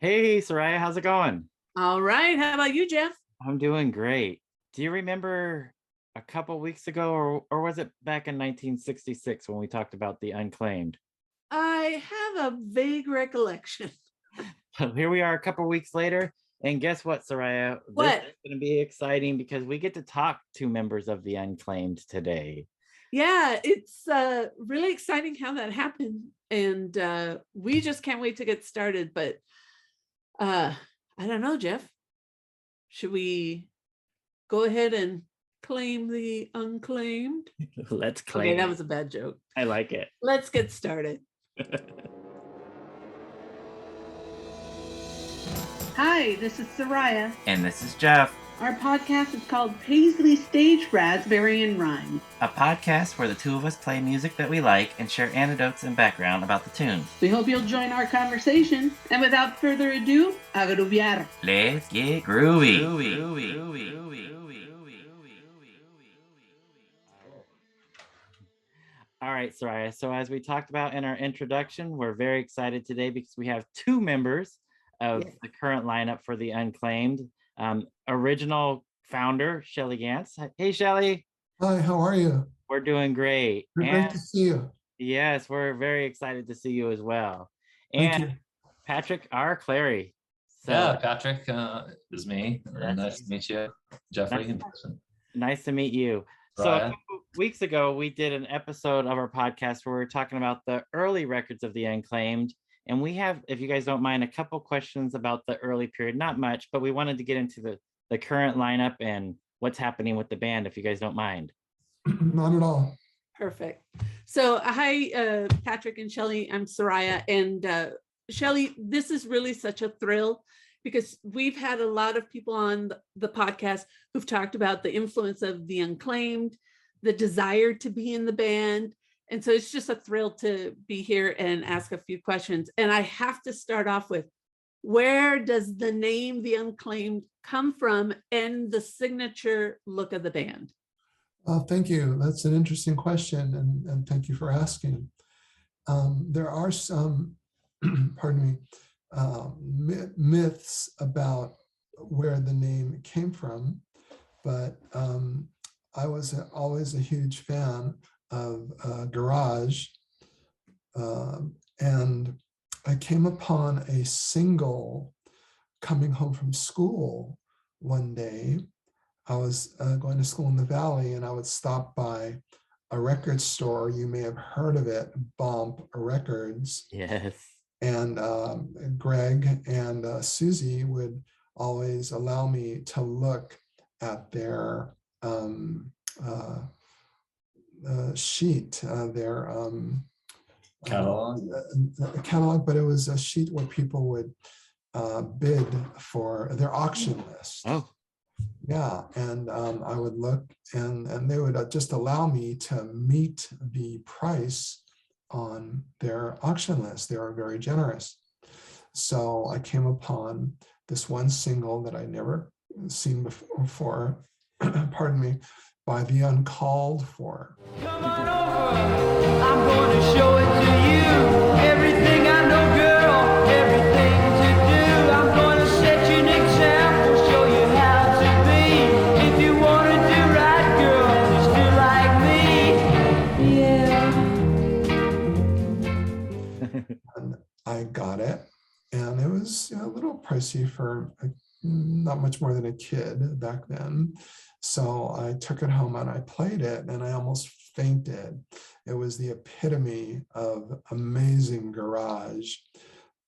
Hey, Soraya, how's it going? All right. How about you, Jeff? I'm doing great. Do you remember a couple weeks ago, or was it back in 1966 when we talked about the unclaimed? I have a vague recollection. So here we are a couple weeks later, and guess what, Soraya? This is What? going to be exciting because we get to talk to members of the unclaimed today. Yeah, it's really exciting how that happened. And we just can't wait to get started. But I don't know, Jeff. Should we go ahead and claim the unclaimed? Let's claim Okay, that it. was a bad joke. I like it. Let's get started. Hi, this is Soraya. And this is Jeff, Our podcast is called Paisley Stage Raspberry and Rhyme. a podcast where the two of us play music that we like and share anecdotes and background about the tunes. We hope you'll join our conversation. And without further ado, a groovear. Let's get groovy. All right, Soraya. So as we talked about in our introduction, we're very excited today because we have two members of the current lineup for the Unclaimed. Original founder, Shelley Ganz. Hey, Shelley. Hi, how are you? We're doing great. Great to see you. Yes, we're very excited to see you as well. Thank And you. Patrick R Cleary. So, Yeah, Patrick is me. Nice to meet you, Jeffrey, in person. Nice to meet you. So a Brian. couple weeks ago, we did an episode of our podcast where we were talking about the early records of the Unclaimed. And we have, if you guys don't mind, a couple questions about the early period. Not much, but we wanted to get into the current lineup and what's happening with the band, if you guys don't mind. Not at all. Perfect. So hi, Patrick and Shelley. I'm Soraya. And Shelley, this is really such a thrill because we've had a lot of people on the podcast who've talked about the influence of the Unclaimed, the desire to be in the band. And so it's just a thrill to be here and ask a few questions. And I have to start off with, where does the name The Unclaimed come from and the signature look of the band? Thank you. That's an interesting question, and thank you for asking. There are some, pardon me, myths about where the name came from, but I was always a huge fan of garage, and I came upon a single coming home from school one day. I was going to school in the Valley, and I would stop by a record store. You may have heard of it, Bump Records. Yes. And Greg and Susie would always allow me to look at their sheet, their catalog, but it was a sheet where people would bid for their auction list. Oh. Yeah, and I would look, and they would just allow me to meet the price on their auction list. They were very generous. So I came upon this one single that I never seen before, pardon me, by The Uncalled For. Come on over, I'm going to show it to you. Everything I know, girl, everything to do. I'm going to set you an example, show you how to be. If you want to do right, girl, just do like me. Yeah. And I got it, and it was a little pricey for not much more than a kid back then. So I took it home and I played it, and I almost fainted. It was the epitome of amazing garage.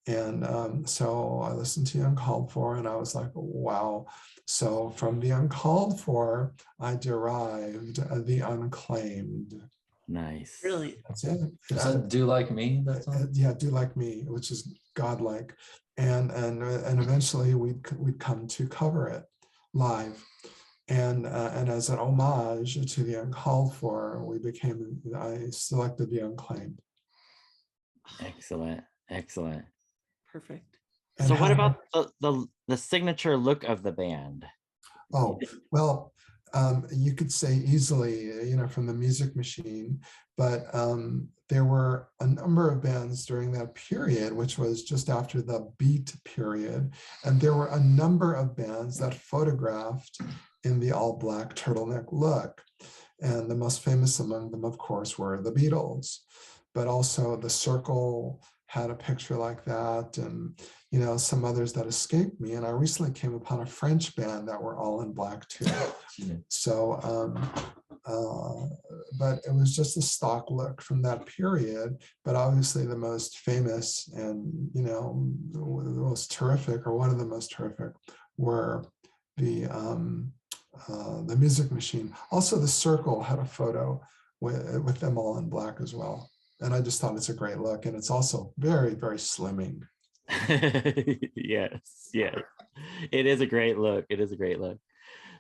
And so I listened to The Uncalled For, and I was like, wow. So from The Uncalled For, I derived The Unclaimed. Nice. Really? That's it. Is that Do Like Me? That's Yeah, Do Like Me, which is godlike. And eventually we'd come to cover it live. And as an homage to The Uncalled For, I selected The Unclaimed. Excellent. Excellent. Perfect. And So what how- about the signature look of the band? Oh, well, You could say easily, from the Music Machine, but there were a number of bands during that period, which was just after the Beat period, and there were a number of bands that photographed in the all-black turtleneck look. And the most famous among them, of course, were the Beatles, but also The Circle had a picture like that, and some others that escaped me. And I recently came upon a French band that were all in black too. So, but it was just a stock look from that period. But obviously, the most famous and the most terrific, or one of the most terrific, were the Music Machine. Also, The Circle had a photo with them all in black as well. And I just thought it's a great look. And it's also very, very slimming. Yes. It is a great look.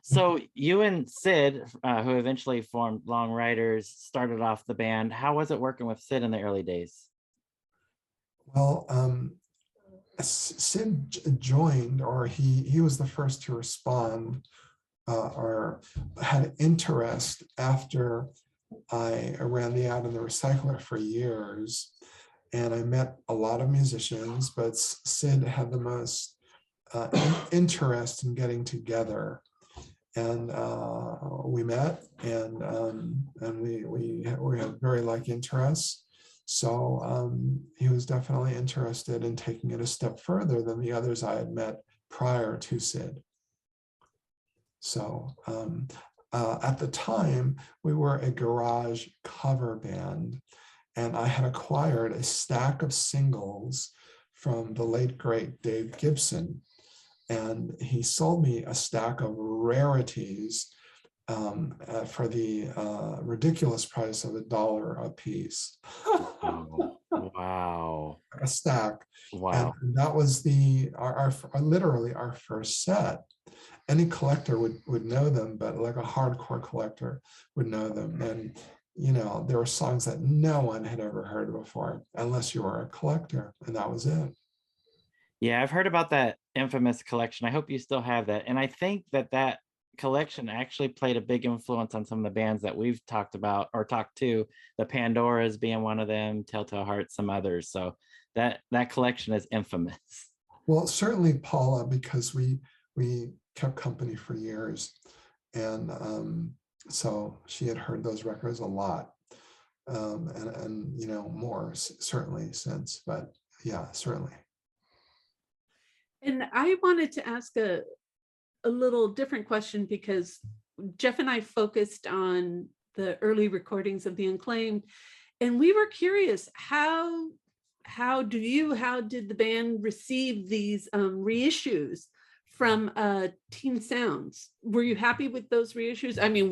So you and Sid, who eventually formed Long Riders, started off the band. How was it working with Sid in the early days? Well, Sid joined, or he was the first to respond, or had interest after I ran the Ad and the Recycler for years, and I met a lot of musicians, but Sid had the most interest in getting together, and we met, and we had very like interests. So he was definitely interested in taking it a step further than the others I had met prior to Sid. So at the time, we were a garage cover band, and I had acquired a stack of singles from the late, great Dave Gibson. And he sold me a stack of rarities for the ridiculous price of $1 a piece. Wow. A stack. Wow. And that was literally our first set. Any collector would know them, but like a hardcore collector would know them. And, there were songs that no one had ever heard before, unless you were a collector, and that was it. Yeah, I've heard about that infamous collection. I hope you still have that. And I think that collection actually played a big influence on some of the bands that we've talked about or talked to, the Pandoras being one of them, Telltale Heart, some others. So that collection is infamous. Well, certainly Paula, because we kept company for years, and so she had heard those records a lot, and more certainly since, but yeah, certainly. And I wanted to ask a little different question, because Jeff and I focused on the early recordings of the Unclaimed, and we were curious, how did the band receive these reissues from Teen Sounds? Were you happy with those reissues? I mean,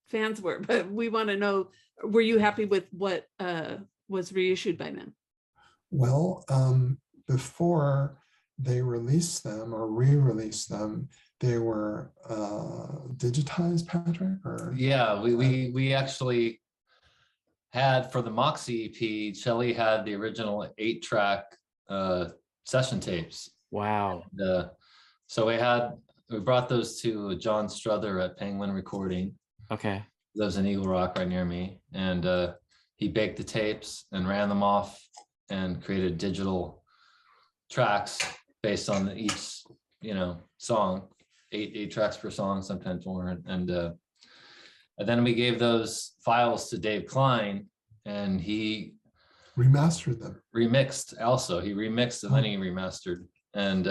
fans were, but we want to know, were you happy with what was reissued by them? Well, before they released them or re-released them, they were digitized, Patrick? Or yeah, we actually had, for the Moxie EP, Shelley had the original 8-track session tapes. Wow. So we brought those to John Struther at Penguin Recording. Okay. Lives in Eagle Rock right near me, and he baked the tapes and ran them off and created digital tracks based on each song, eight tracks per song, sometimes more, and then we gave those files to Dave Klein, and he remastered them. Remixed also. He remixed and then he remastered. And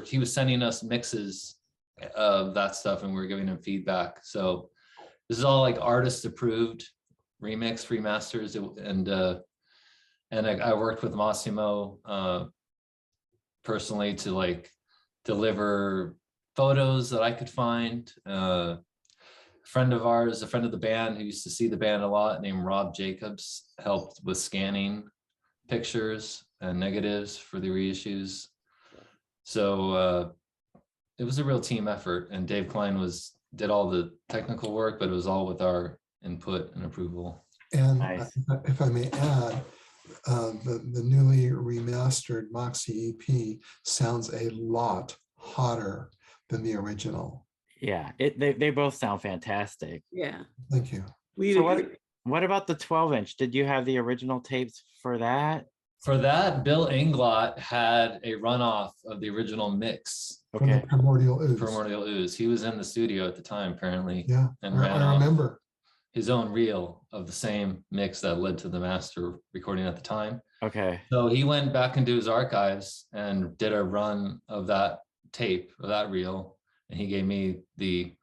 he was sending us mixes of that stuff, and we were giving him feedback. So this is all like artist approved remix, remasters, and I worked with Massimo personally to like deliver photos that I could find. A friend of ours, a friend of the band who used to see the band a lot, named Rob Jacobs, helped with scanning pictures and negatives for the reissues. So it was a real team effort, and Dave Klein did all the technical work, but it was all with our input and approval. And nice. If I may add, the newly remastered Moxie EP sounds a lot hotter than the original. Yeah, they both sound fantastic. Yeah. Thank you. We So agree. what about the 12-inch? Did you have the original tapes for that? For that, Bill Inglot had a runoff of the original mix, From the Okay. Primordial Ooze. Primordial Ooze. He was in the studio at the time, apparently, Yeah, and ran I off remember. his own reel of the same mix that led to the master recording at the time. Okay. So he went back into his archives and did a run of that tape, of that reel, and he gave me the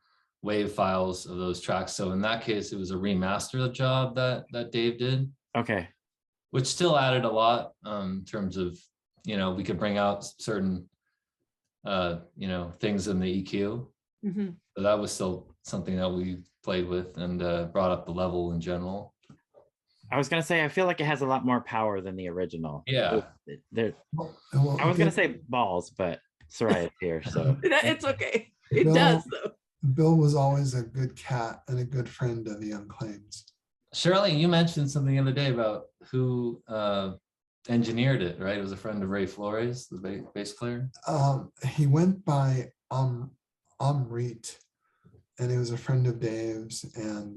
wave files of those tracks. So in that case, it was a remaster job that Dave did, Okay. which still added a lot in terms of, we could bring out certain, things in the EQ. Mhm. So that was still something that we played with and brought up the level in general. I was gonna say I feel like it has a lot more power than the original. Yeah. I was gonna say balls, but Soraya's here, so It's okay. It No. does though. Bill was always a good cat and a good friend of the Unclaimed. Shirley, you mentioned something the other day about who engineered it, right? It was a friend of Ray Flores, the bass player. He went by Amrit, and he was a friend of Dave's, and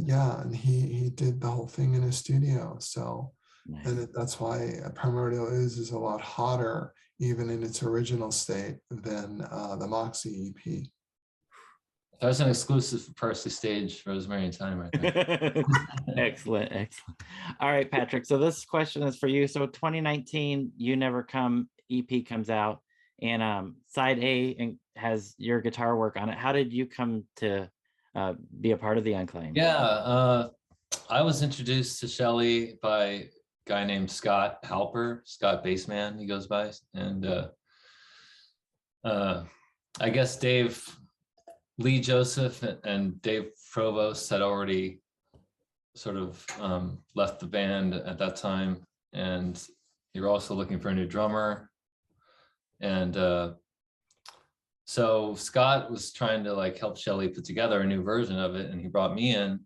yeah, and he did the whole thing in his studio. So, nice. and that's why Primordial Ooze is a lot hotter, even in its original state, than the Moxie EP. That was an exclusive for Parsley Stage, Rosemary and Thyme, right there. Excellent, excellent. All right, Patrick. So this question is for you. So 2019, You Never Come EP comes out, and side A has your guitar work on it. How did you come to be a part of the Unclaimed? Yeah, I was introduced to Shelley by a guy named Scott Halper, Scott Bassman, he goes by, and I guess Lee Joseph and Dave Provost had already sort of left the band at that time, and they were also looking for a new drummer. And so Scott was trying to help Shelley put together a new version of it, and he brought me in,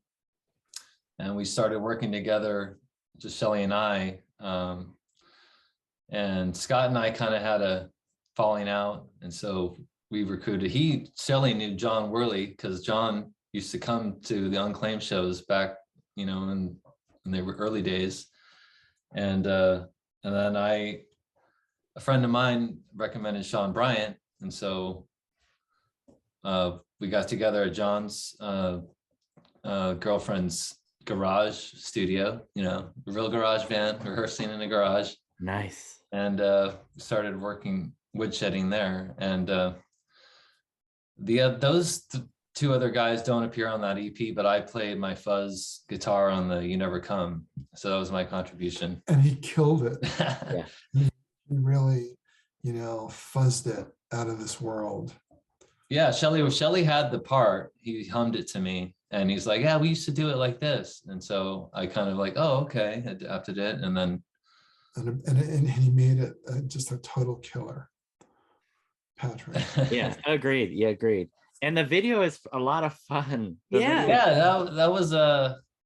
and we started working together, just Shelley and I. And Scott and I kind of had a falling out, and so we recruited. Shelley knew John Worley because John used to come to the Unclaimed shows back, in the early days, and then a friend of mine recommended Sean Bryant, and so we got together at John's girlfriend's garage studio, a real garage band, rehearsing in a garage. Nice. And started working woodshedding there, and those two other guys don't appear on that EP, but I played my fuzz guitar on the You Never Come, so that was my contribution. And he killed it. Yeah. He really, fuzzed it out of this world. Yeah, Shelley had the part. He hummed it to me, and he's like, "Yeah, we used to do it like this." And so I kind of oh, okay, adapted it, and then and he made it just a total killer. Patrick. Yeah, agreed. Yeah, agreed. And the video is a lot of fun. Yeah. Yeah, that was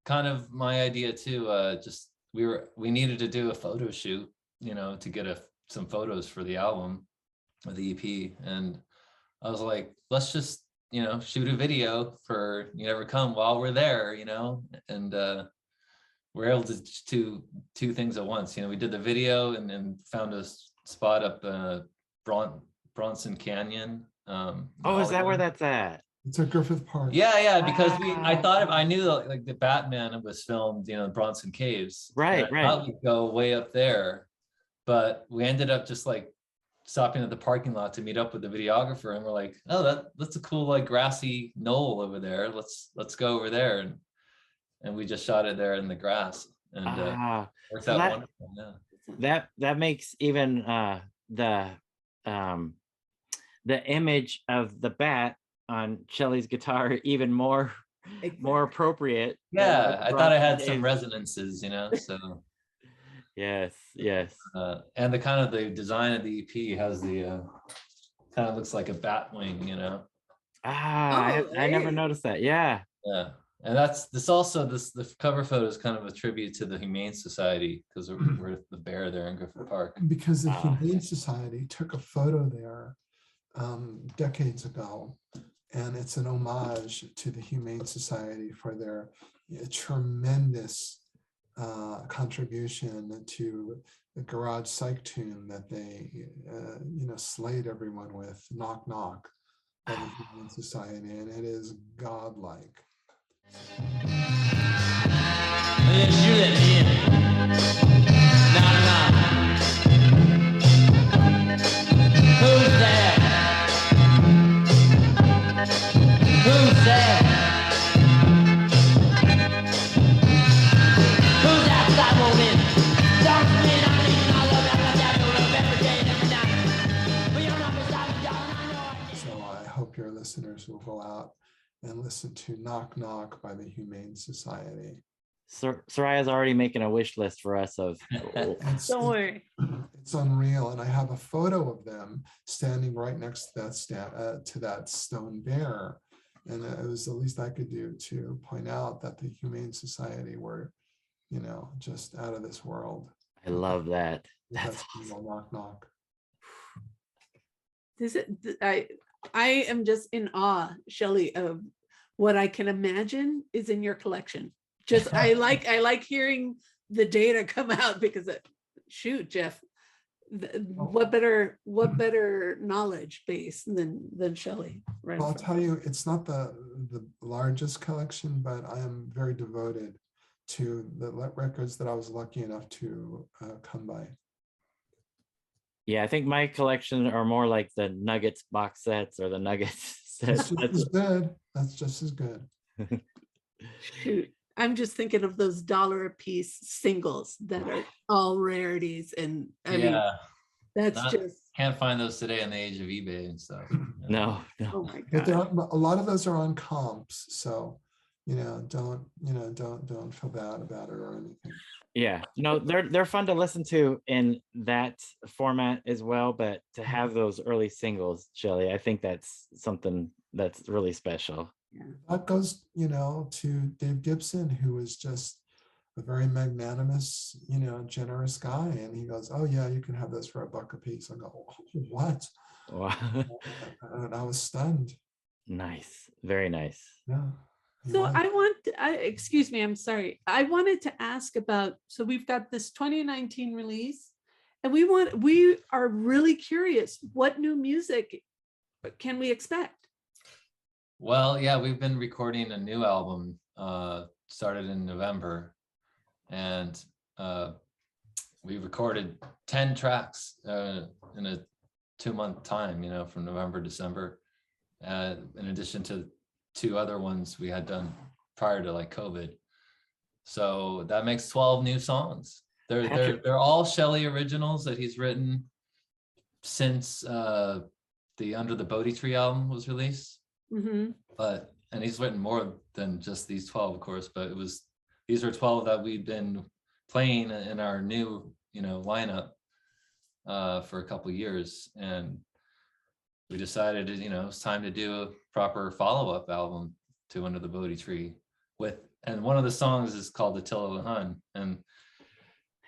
kind of my idea too. Just we needed to do a photo shoot, to get some photos for the album or the EP, and I was like, let's just shoot a video for You Never Come while we're there, and we're able to do two things at once. We did the video and then found a spot up Bronson Canyon. Oh, is that where that's at? It's at Griffith Park. Yeah, because I knew that, the Batman was filmed, in Bronson Caves. Right, I thought we'd go way up there, but we ended up just stopping at the parking lot to meet up with the videographer, and we're like, oh, that's a cool grassy knoll over there. Let's go over there, and we just shot it there in the grass, and worked out wonderful. Yeah. That makes even the image of the bat on Shelley's guitar even more appropriate. Yeah, I thought I had some resonances, so. Yes. And the design of the EP has the kind of looks like a bat wing, I never noticed that. Yeah. Yeah, and the cover photo is kind of a tribute to the Humane Society, because we're the bear there in Griffith Park. Because the Humane Society took a photo there decades ago. And it's an homage to the Humane Society for their tremendous contribution to the garage psych tune that they, slayed everyone with, Knock Knock, by the Humane Society, and it is godlike. Yeah, shoot it in. Knock, knock. Who's there? Who's there? Who's outside woman? Dark men, I mean, I love like a devil of every day and every night. But you're not beside me, darling, I know I need. So I hope your listeners will go out and listen to Knock Knock by the Humane Society. Soraya's already making a wish list for us of It's, Don't worry. it's unreal, and I have a photo of them standing right next to that stone bear, and it was the least I could do to point out that the Humane Society were, just out of this world. I love that. With That's that single Knock Knock. I am just in awe, Shelley, of what I can imagine is in your collection. Just I like hearing the data come out because shoot, Jeff, what better knowledge base than Shelley, right? Well, I'll tell you, it's not the largest collection, but I am very devoted to the records that I was lucky enough to come by. Yeah, I think my collection are more like the Nuggets box sets or the Nuggets sets. That's just as good. That's just as good. Shoot, I'm just thinking of those $1 a piece singles that are all rarities, and I mean, that's just Can't find those today in the age of eBay and stuff. No. oh my But god. a lot of those are on comps, so don't feel bad about it or anything. Yeah, they're fun to listen to in that format as well, but to have those early singles, Shelley, I think that's something that's really special. That goes, to Dave Gibson, who was just a very magnanimous, generous guy, and he goes, "Oh yeah, you can have this for $1 a piece." I go, "What?" Wow. And I was stunned. Nice, very nice. Yeah. he So was. excuse me, I'm sorry. I wanted to ask about, so we've got this 2019 release, and we are really curious, what new music can we expect? Well, yeah, we've been recording a new album, started in November, and we recorded 10 tracks in a 2-month time, from November, December, in addition to 2 other ones we had done prior to COVID. So that makes 12 new songs. They're all Shelley originals that he's written since the Under the Bodhi Tree album was released. Mm-hmm. And he's written more than just these 12, of course, but these are 12 that we've been playing in our new lineup for a couple of years, and we decided it's time to do a proper follow-up album to Under the Bodhi Tree and one of the songs is called Attila the Hun, and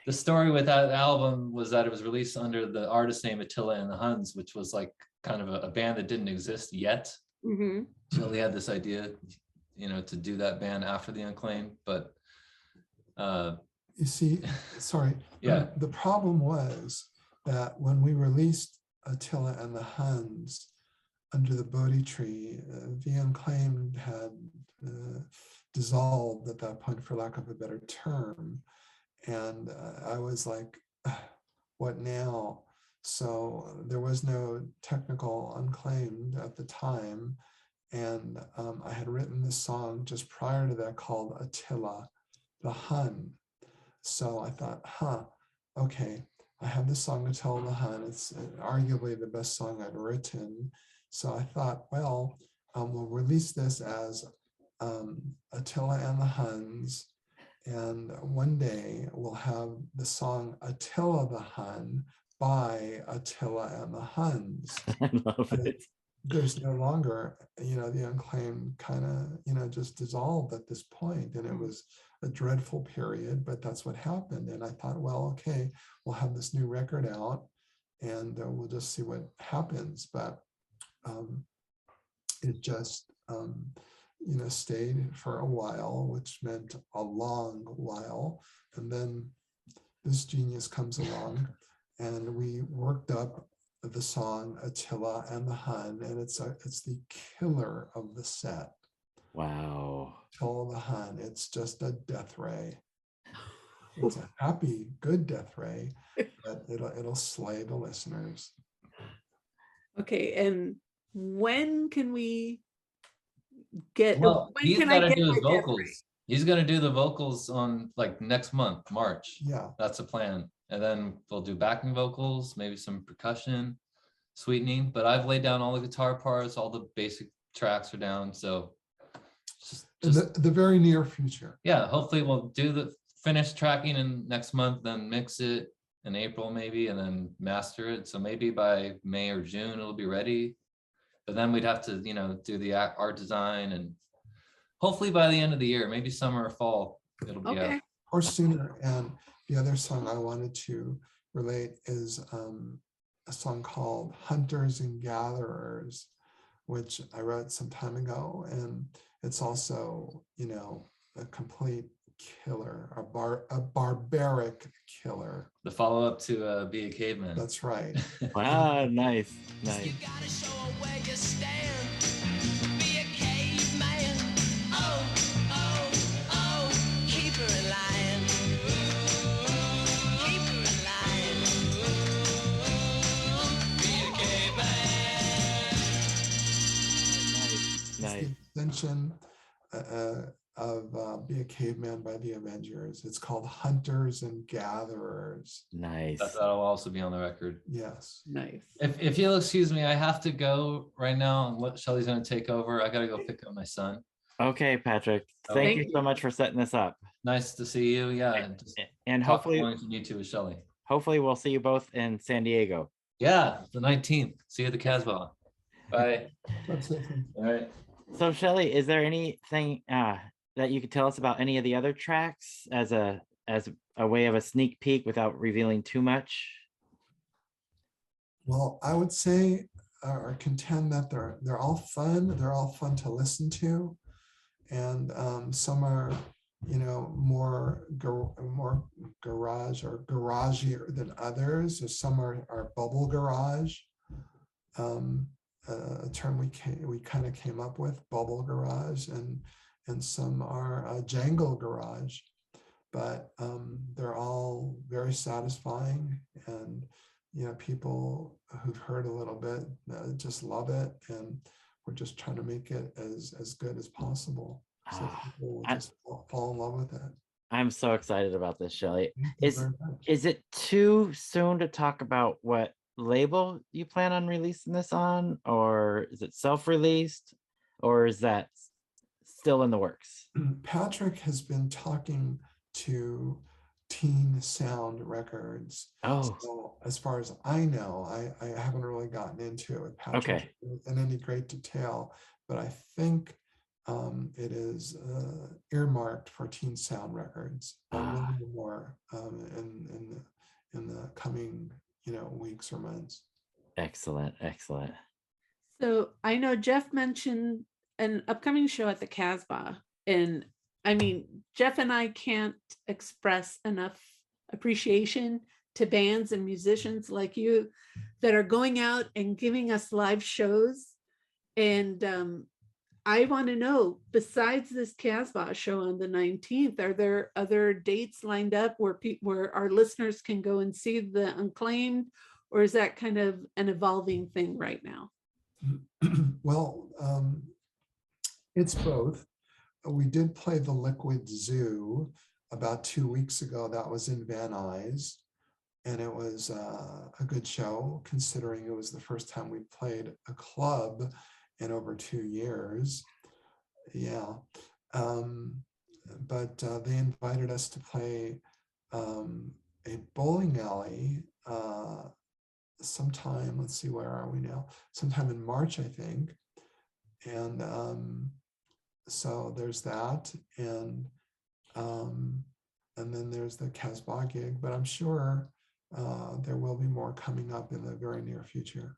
the story with that album was that it was released under the artist name Attila and the Huns, which was like kind of a band that didn't exist yet. Mm-hmm. Shelley had this idea, to do that band after the Unclaimed, but You see, sorry. Yeah. The problem was that when we released Attila and the Huns Under the Bodhi Tree, the Unclaimed had dissolved at that point, for lack of a better term. And I was like, what now? So there was no technical Unclaimed at the time. And I had written this song just prior to that called Attila the Hun. So I thought, okay, I have this song Attila the Hun. It's arguably the best song I'd written. So I thought, well, we'll release this as Attila and the Huns. And one day we'll have the song Attila the Hun by Attila and the Huns. I love it. There's no longer, the Unclaimed kind of, just dissolved at this point. And it was a dreadful period, but that's what happened. And I thought, well, okay, we'll have this new record out and we'll just see what happens. But it just, stayed for a while, which meant a long while. And then this genius comes along, and we worked up the song Attila and the Hun, and it's the killer of the set. Wow. Attila the Hun. It's just a death ray. It's a happy, good death ray, but it'll slay the listeners. Okay, and when can we get? Well, when he's can got I to get do my his death ray? vocals. He's going to do the vocals on like next month, March. Yeah. That's the plan. And then we'll do backing vocals, maybe some percussion, sweetening. But I've laid down all the guitar parts, all the basic tracks are down. So just the very near future. yeah, hopefully we'll do the finish tracking in next month, then mix it in April maybe, and then master it. So maybe by May or June it'll be ready. But then we'd have to, do the art design, and hopefully by the end of the year, maybe summer or fall, it'll be out. Or sooner. And the other song I wanted to relate is a song called Hunters and Gatherers, which I wrote some time ago. And it's also, a complete killer, a barbaric killer. The follow-up to Be a Caveman. That's right. Wow, nice. You gotta show where you stand. Be a caveman. Oh, oh, oh. Keep her in line. Keep her in line. Be a caveman. Nice. It's the extension of Be a Caveman by the Avengers. It's called Hunters and Gatherers. Nice. That'll also be on the record. Yes. Nice. If you'll excuse me, I have to go right now. And Shelley's going to take over. I got to go pick up my son. Okay, Patrick. Oh. Thank Thank you so much for setting this up. Nice to see you. Yeah. And just And talk hopefully, more than you two with Shelley. hopefully we'll see you both in San Diego. Yeah, the 19th. See you at the Casbah. Bye. That's it. All right. So Shelley, is there anything that you could tell us about any of the other tracks as a way of a sneak peek without revealing too much? Well, I would say or contend that they're all fun. They're all fun to listen to, and some are, more garage or garagier than others. Or some are bubble garage, a term we kind of came up with, bubble garage, and some are jangle garage, but they're all very satisfying, and people who've heard a little bit just love it, and we're just trying to make it as good as possible, so people will just fall in love with it. I'm so excited about this, Shelley. Thank you very much. Is it too soon to talk about what label you plan on releasing this on, or is it self-released, or is that still in the works? Patrick has been talking to Teen Sound Records. Oh, So as far as I know, I haven't really gotten into it with Patrick in any great detail, but I think it is earmarked for Teen Sound Records. We'll know more in the coming weeks or months. excellent. So I know Jeff mentioned an upcoming show at the Casbah, and I mean, Jeff and I can't express enough appreciation to bands and musicians like you that are going out and giving us live shows. And I want to know, besides this Casbah show on the 19th, are there other dates lined up where our listeners can go and see the Unclaimed, or is that kind of an evolving thing right now? Well, it's both. We did play the Liquid Zoo about 2 weeks ago. That was in Van Nuys, and it was a good show, considering it was the first time we played a club in over 2 years. Yeah. But they invited us to play a bowling alley sometime, let's see, where are we now? Sometime in March, I think. And so there's that, and then there's the Casbah gig, but I'm sure there will be more coming up in the very near future.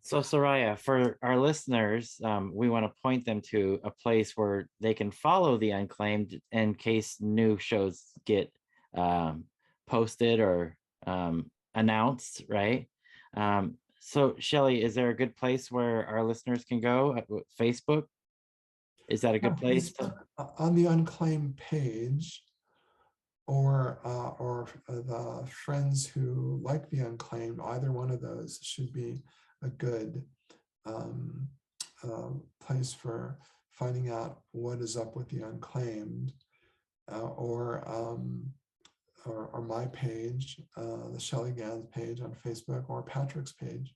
So, Soraya, for our listeners, we want to point them to a place where they can follow the Unclaimed in case new shows get posted or announced, right? So, Shelley, is there a good place where our listeners can go? Facebook? Is that a good place? On the Unclaimed page, or the friends who like the Unclaimed, either one of those should be a good place for finding out what is up with the Unclaimed, or my page, the Shelley Ganz page on Facebook, or Patrick's page.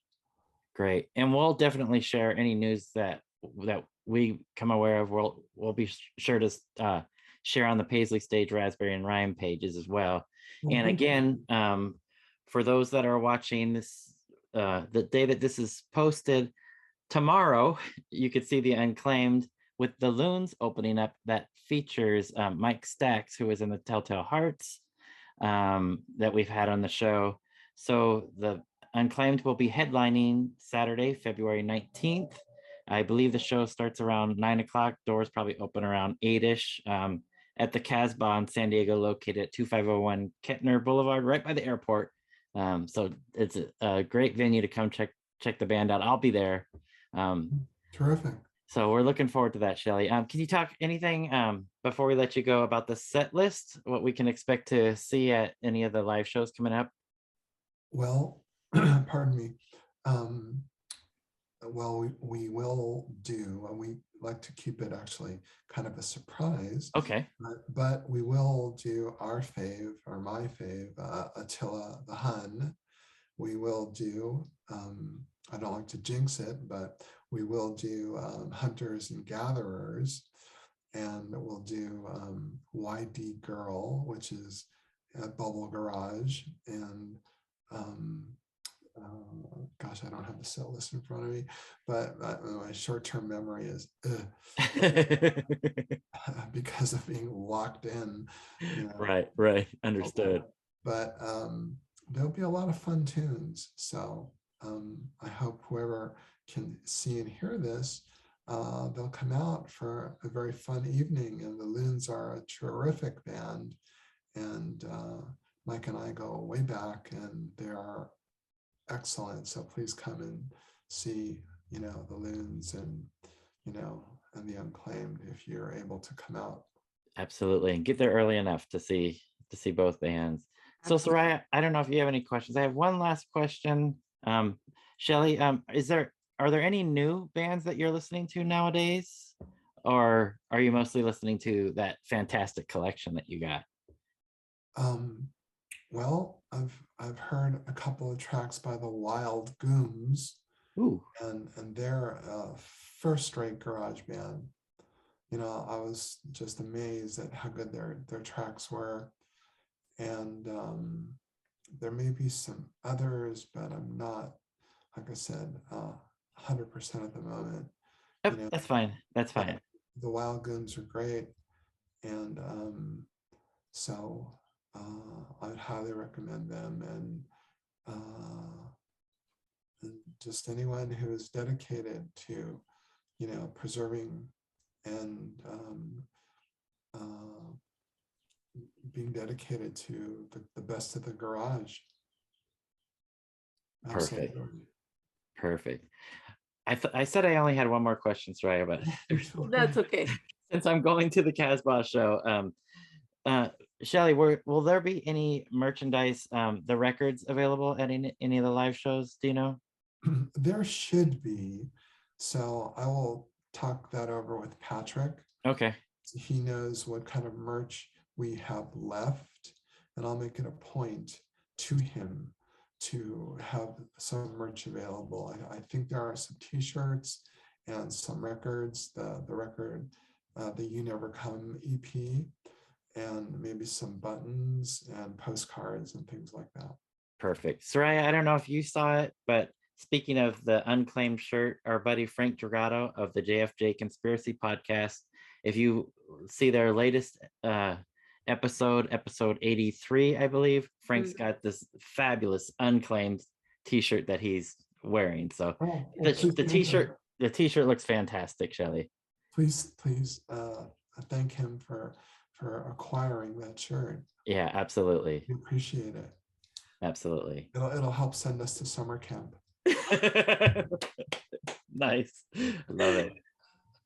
Great, and we'll definitely share any news that we come aware of. We'll be sure to share on the Paisley Stage, Raspberry, and Rhyme pages as well. And again, for those that are watching this, the day that this is posted, tomorrow, you could see the Unclaimed with the Loons opening up that features Mike Stacks, who was in the Telltale Hearts that we've had on the show. So the Unclaimed will be headlining Saturday, February 19th. I believe the show starts around 9 o'clock. Doors probably open around 8-ish at the Casbah in San Diego, located at 2501 Kettner Boulevard, right by the airport. So it's a great venue to come check the band out. I'll be there. Terrific. So we're looking forward to that, Shelley. Can you talk anything before we let you go about the set list, what we can expect to see at any of the live shows coming up? Well, pardon me. Well, we will do, and we like to keep it actually kind of a surprise. Okay. But we will do our fave, or my fave, Attila the Hun. We will do, I don't like to jinx it, but we will do Hunters and Gatherers, and we'll do YD Girl, which is at Bubble Garage, and gosh, I don't have the set list in front of me, but my short-term memory is because of being locked in. Right. Understood. But there'll be a lot of fun tunes. So I hope whoever can see and hear this, they'll come out for a very fun evening. And the Loons are a terrific band. And Mike and I go way back, and they are excellent. So please come and see, the Loons and, and the Unclaimed if you're able to come out. Absolutely, and get there early enough to see both bands. So Soraya, I don't know if you have any questions. I have one last question. Shelley, are there any new bands that you're listening to nowadays, or are you mostly listening to that fantastic collection that you got? Well, I've heard a couple of tracks by the Wild Gooms. Ooh. And they're a first-rate garage band. I was just amazed at how good their tracks were. And there may be some others, but I'm not, like I said, 100% at the moment. Yep, that's fine. That's fine. The Wild Gooms are great. And so I'd highly recommend them. And just anyone who is dedicated to, preserving and being dedicated to the best of the garage. Absolutely. Perfect. I said I only had one more question, Soraya, but That's okay. Since I'm going to the Casbah show, Shelley, will there be any merchandise, the records available at any of the live shows? Do you know? There should be. So I will talk that over with Patrick. Okay. He knows what kind of merch we have left, and I'll make it a point to him to have some merch available. I think there are some t-shirts and some records, the record, the You Never Come EP, and maybe some buttons and postcards and things like that. Perfect. Soraya, I don't know if you saw it, but speaking of the Unclaimed shirt, our buddy Frank Dragato of the JFJ Conspiracy Podcast, if you see their latest episode 83, I believe, Frank's got this fabulous Unclaimed t-shirt that he's wearing. So Oh, the, well, please the thank him. t-shirt looks fantastic, Shelley. Please thank him for acquiring that shirt. Yeah, absolutely. We appreciate it. Absolutely. It'll help send us to summer camp. Nice. I love it.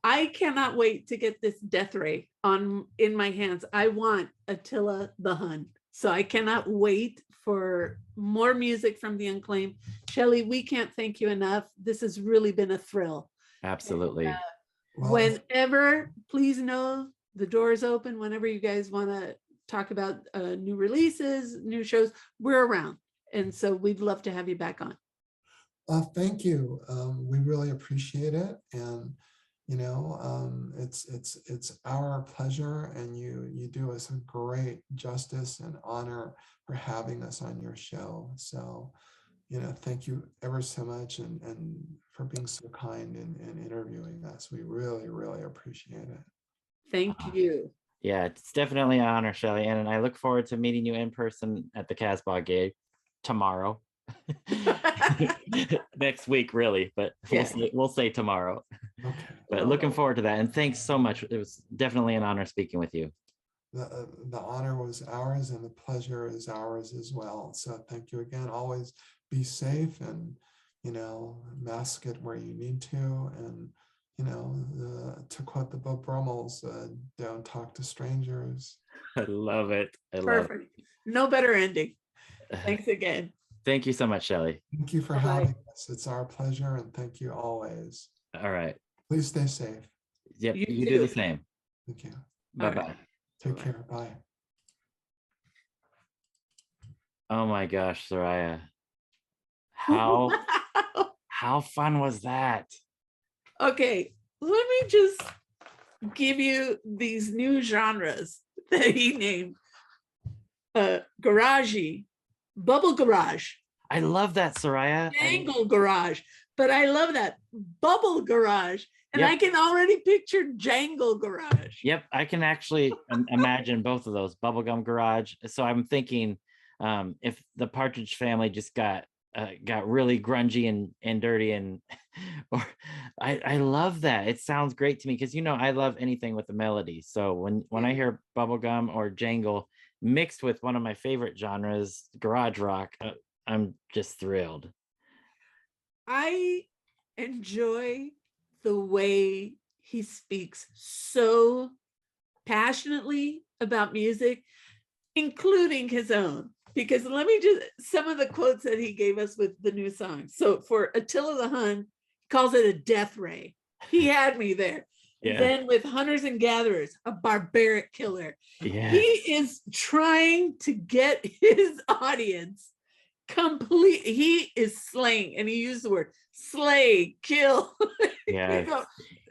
I cannot wait to get this death ray in my hands. I want Attila the Hun. So I cannot wait for more music from the Unclaimed. Shelley, we can't thank you enough. This has really been a thrill. Absolutely. Well, Whenever, please know the door is open. Whenever you guys want to talk about new releases, new shows, we're around. And so we'd love to have you back on. thank you. We really appreciate it. And it's our pleasure, and you do us a great justice and honor for having us on your show. So, thank you ever so much, and for being so kind and interviewing us. We really, really appreciate it. Thank you. Yeah, it's definitely an honor, Shelley. And I look forward to meeting you in person at the Casbah gig tomorrow. Next week, really, but we'll say tomorrow. Okay. But looking forward to that. And thanks so much. It was definitely an honor speaking with you. The honor was ours, and the pleasure is ours as well. So thank you again. Always be safe, and mask it where you need to, and to quote the Bob Brummels, don't talk to strangers. I love it. Perfect. No better ending. Thanks again. Thank you so much, Shelley. Thank you for having us. It's our pleasure, and thank you always. All right. Please stay safe. Yep, You you too. do the same. Thank you. Bye-bye. right. Take Bye-bye. care. Bye. Oh my gosh, Soraya. How fun was that? Okay, let me just give you these new genres that he named. Garagey, bubble garage, I love that, Soraya. jangle garage, but I love that bubble garage, and Yep. I can already picture jangle garage. Yep, I can actually imagine both of those, bubblegum garage. So I'm thinking if the Partridge Family just got really grungy and dirty, and or I love that. It sounds great to me because I love anything with a melody. So when I hear bubblegum or jangle mixed with one of my favorite genres, garage rock, I'm just thrilled. I enjoy the way he speaks so passionately about music, including his own. Because let me just, some of the quotes that he gave us with the new song. So for Attila the Hun, he calls it a death ray. He had me there. Yeah. Then with Hunters and Gatherers, a barbaric killer. Yeah. He is trying to get his audience complete. He is slaying, and he used the word slay, kill. Yes.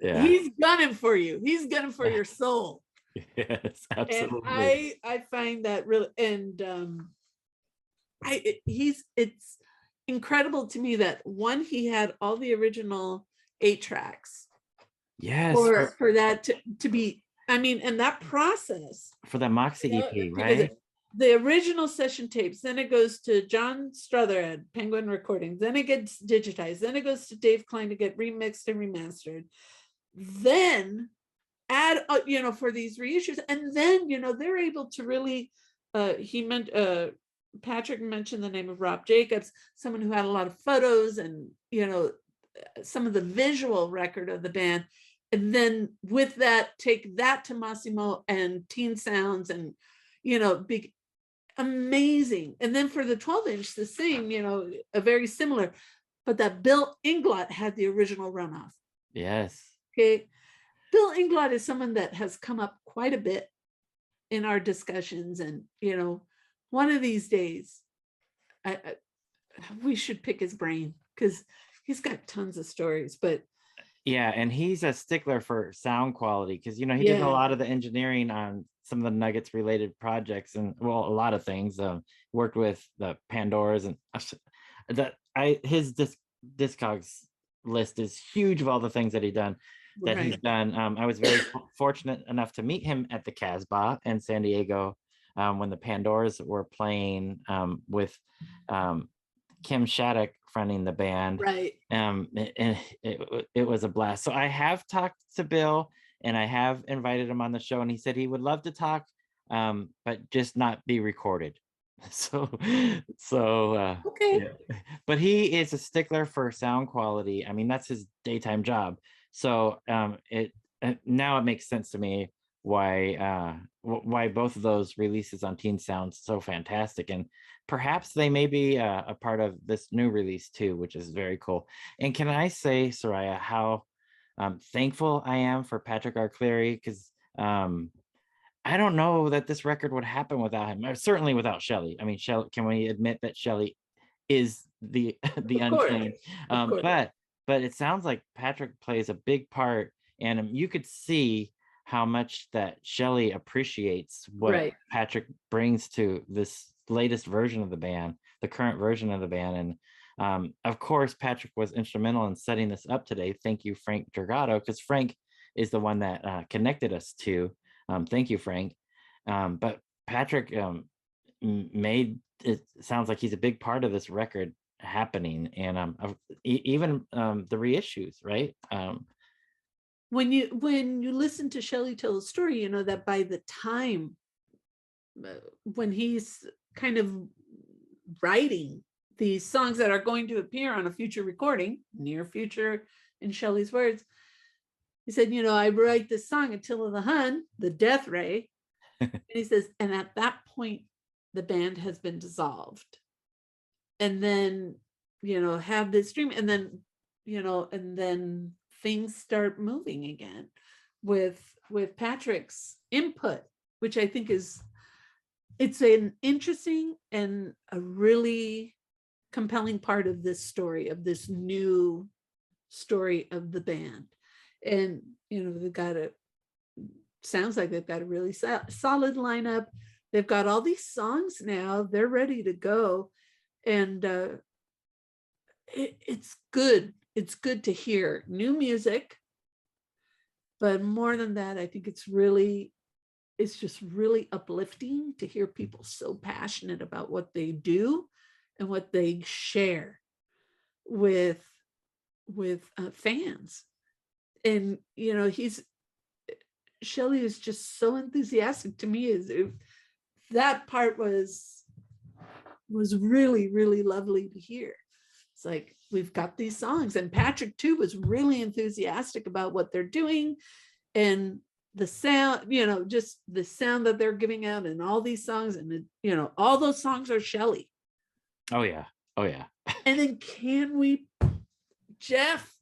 Yeah. He's gunning for you. He's gunning for your soul. Yes, And absolutely. I find that really, and it's incredible to me that one, he had all the original 8 tracks Yes, for that to be, I mean, and that process for the Moxie you know, EP, because right? the original session tapes, then it goes to John Struther at Penguin Recordings, then it gets digitized, then it goes to Dave Klein to get remixed and remastered, then add for these reissues, and then they're able to really he meant Patrick mentioned the name of Rob Jacobs, someone who had a lot of photos and some of the visual record of the band, and then with that take that to Massimo and Teen Sounds, and big amazing. And then for the 12-inch, the same, a very similar, but that Bill Inglot had the original runoff. Yes. Okay, Bill Inglot is someone that has come up quite a bit in our discussions, and one of these days we should pick his brain because he's got tons of stories. But yeah, and he's a stickler for sound quality because he did a lot of the engineering on some of the Nuggets related projects, and a lot of things. Worked with the Pandoras, and his Discogs list is huge of all the things that he's done. I was very fortunate enough to meet him at the Casbah in San Diego when the Pandoras were playing with Kim Shattuck fronting the band. Right. And it was a blast. So I have talked to Bill and I have invited him on the show, and he said he would love to talk, but just not be recorded. So Okay. yeah. But he is a stickler for sound quality. I mean, that's his daytime job. So now it makes sense to me why both of those releases on Teen sound so fantastic, and perhaps they may be a part of this new release too, which is very cool. And can I say, Soraya, how thankful I am for Patrick R Cleary, because I don't know that this record would happen without him, or certainly without Shelley. I mean, Shelley, can we admit that Shelley is the unclaimed? But it sounds like Patrick plays a big part, and you could see how much that Shelley appreciates what Patrick brings to this latest version of the band, the current version of the band. And of course, Patrick was instrumental in setting this up today. Thank you, Frank Dragato, because Frank is the one that connected us to. Thank you, Frank. But Patrick made it sounds like he's a big part of this record happening, and even the reissues, right? When you listen to Shelley tell the story, you know that by the time when he's kind of writing these songs that are going to appear on a future recording, near future in Shelley's words, he said, you know, I write this song, Attila the Hun, the Death Ray. And he says, and at that point, the band has been dissolved. And then, you know, have this dream, and then, you know, and then things start moving again with Patrick's input, which I think it's an interesting and a really compelling part of this story, of this new story of the band. And, you know, sounds like they've got a really solid lineup. They've got all these songs now, they're ready to go. And it's good. It's good to hear new music, but more than that, I think it's just really uplifting to hear people so passionate about what they do and what they share with fans. And, you know, Shelley is just so enthusiastic. To me, that part was really, really lovely to hear. It's like, we've got these songs, and Patrick too was really enthusiastic about what they're doing and the sound, you know, just the sound that they're giving out and all these songs. And, you know, all those songs are Shelley. Oh yeah. And then Jeff,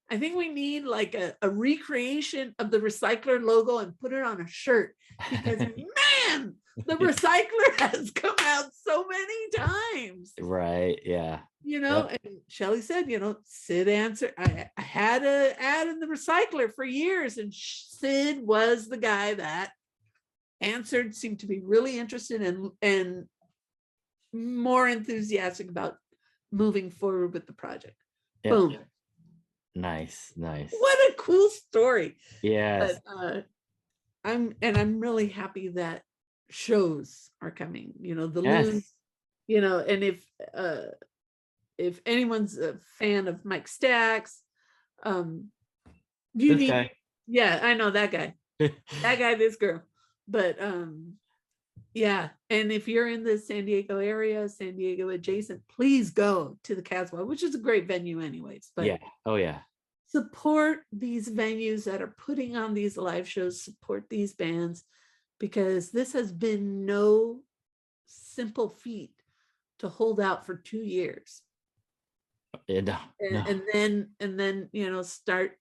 I think we need like a recreation of the Recycler logo and put it on a shirt, because man, the Recycler has come out so many times. Right. Yeah. You know, yep. And Shelley said, you know, Sid answered. I had an ad in the Recycler for years, and Sid was the guy that answered, seemed to be really interested and more enthusiastic about moving forward with the project. Yep. Boom. Nice. What a cool story. Yes. But, I'm really happy that shows are coming, you know, the Loons, you know, and if anyone's a fan of Mike Stax, guy. Yeah, I know that guy. That guy, this girl. But yeah, and if you're in the San Diego area, San Diego adjacent, please go to the Casbah, which is a great venue anyways. But yeah, oh yeah. Support these venues that are putting on these live shows, support these bands, because this has been no simple feat to hold out for 2 years. No. And then, you know, start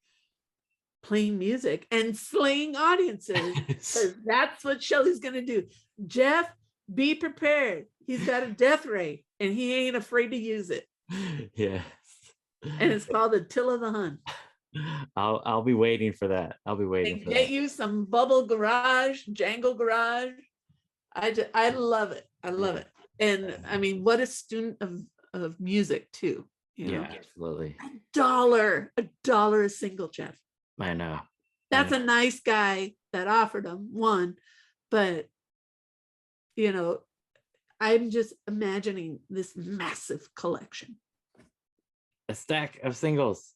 playing music and slaying audiences, because that's what Shelley's going to do. Jeff, be prepared. He's got a death ray and he ain't afraid to use it. Yes. And it's called Attila the Hun. I'll be waiting for that. Get you some Bubble Garage, Jangle Garage. I love it. I love it. And I mean, what a student of music too. You know? Absolutely. $1 a single, Jeff. I know. That's a nice guy that offered him one, but you know, I'm just imagining this massive collection. A stack of singles.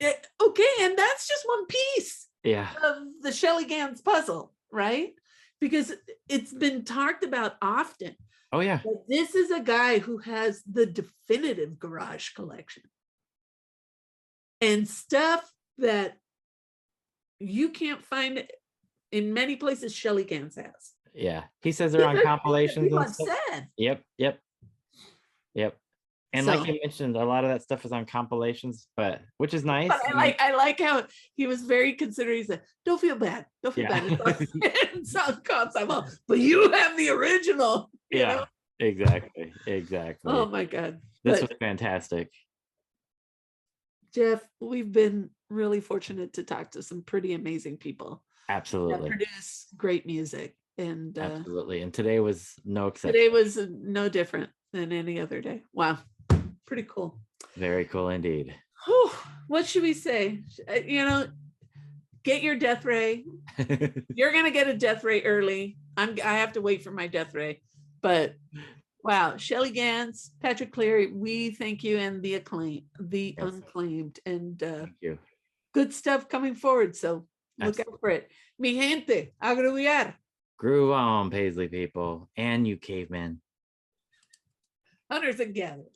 Okay, and that's just one piece Yeah. of the Shelley Ganz puzzle, right? Because it's been talked about often. Oh yeah. But this is a guy who has the definitive garage collection. And stuff that you can't find in many places Shelley Ganz has. Yeah. He says they're on compilations People and have stuff. said. Yep. And So- like you mentioned, a lot of that stuff is on compilations, but which is nice. But I like how he was very considerate. He said, "Don't feel bad. Don't feel Yeah. bad. It's on comps. I'm all, but you have the original." you Yeah, know? exactly. Oh my God. This But was fantastic. Jeff, we've been really fortunate to talk to some pretty amazing people that Absolutely. produce great music. And Absolutely. And today was no exception. today was no different than any other day. Wow. Pretty cool. Very cool indeed. Whew, what should we say? Get your death ray. You're gonna get a death ray early. I have to wait for my death ray. But wow, Shelley Ganz, Patrick Cleary, we thank you, and the unclaimed, and Thank you. good stuff coming forward. So look out for it. Mi gente, agruiar. Groove on, Paisley people, and you cavemen. Hunters and gatherers.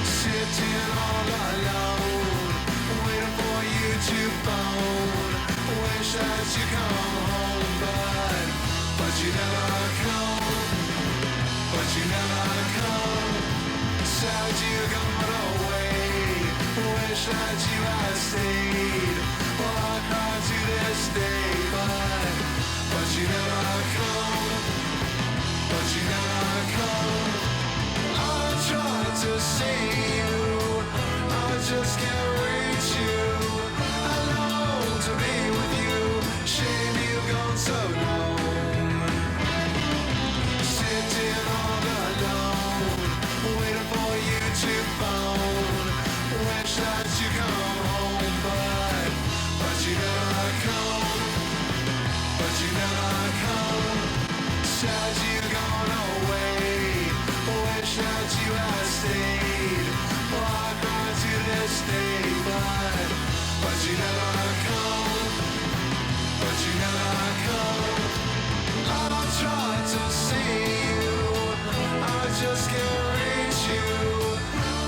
Sitting all alone, waiting for you to phone. Wish that you come home, but you never come. But you never come. Said you gone away. Wish that you had stayed. Well, I cry to this day, but you never come. But you never come. I tried to see you, I just can't reach you. I long to be with you, shame you've gone so long. Sitting all alone, waiting for you to phone. Wish that you come home, but you never come. But you never come. Said you've gone away. Wish that you had stayed. Well, I cry to this day, but you never come. But you never come. I tried to see you, I just can't reach you.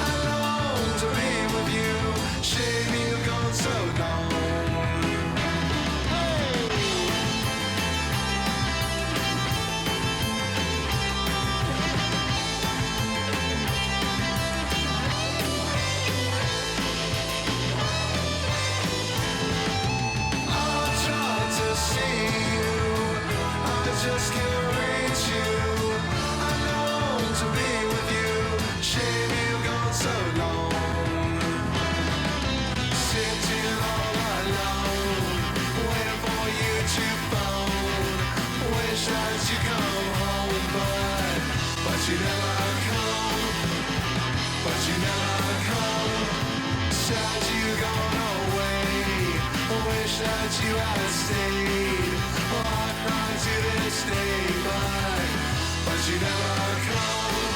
I long to be with you. Shame you've gone so long. Just can't reach you. I long to be with you. Shame you've gone so long. Sitting all alone, waiting for you to phone. Wish that you come home, but you never come. But you never come. Said you've gone away. Wish that you had stayed. Oh, I cry to this day, but you never come.